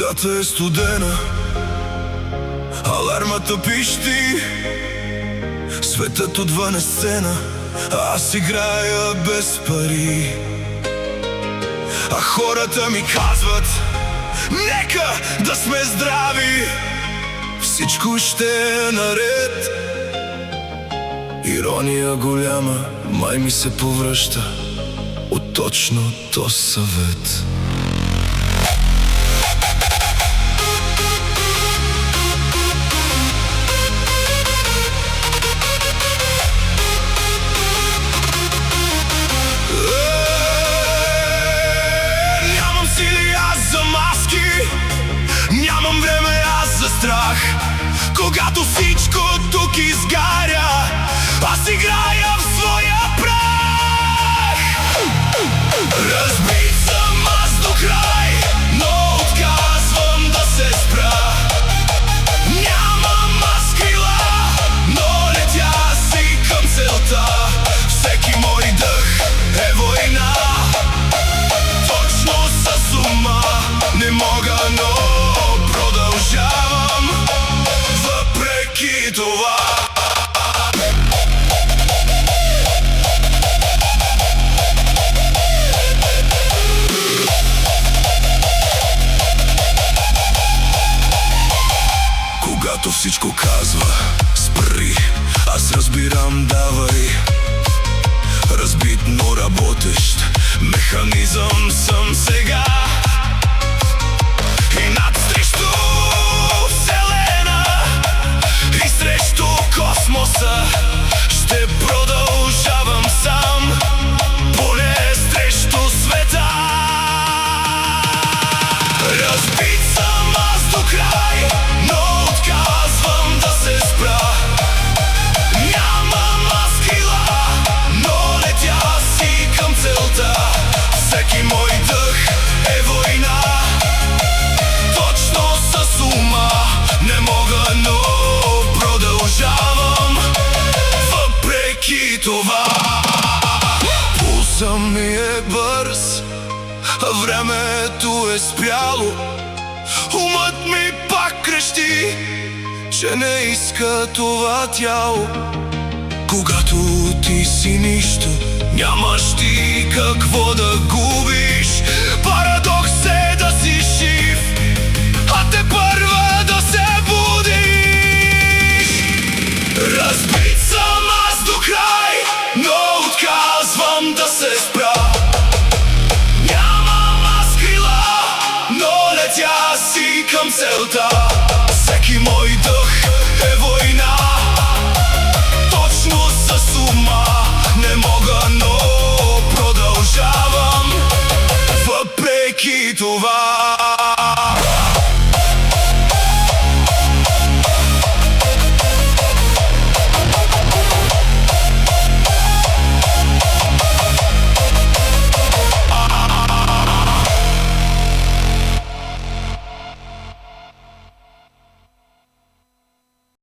Водата е студена, алармата пищи, светът отвън е сцена, аз играя без пари. А хората ми казват: нека да сме здрави, всичко ще е наред. Ирония голяма, май ми се повръща от точно то съвет. Нямам сили аз за маски, нямам време аз за страх. Когато всичко тук изгаря, аз играя в своя прах. Разбит съм аз до край, но отказвам да се спра. Нямам аз крила, но летя си към целта. Всеки мой дъх е война, точно с ума не мога, но продължавам въпреки това. Когато всичко казва спри, аз разбирам давай. Разбит, но работещ механизъм съм сега. И над срещу вселена и срещу космоса ще продължавам сам, поне срещу света. Разбит съм аз до край, но отказвам да се спра. Нямам аз крила, но летя си към целта. Всеки мой дъх е война, точно с ума не мога, но продължавам въпреки това. Пулсът ми е бърз, времето е спряло. Умът ми пак крещи, че не иска това тяло. Когато ти си нищо, нямаш ти какво да губиш. Парадокс е да си жив, а тепърва да се будиш. Разбит съм аз до край, но отказвам да се спра. Нямам аз крила, но летя си към целта.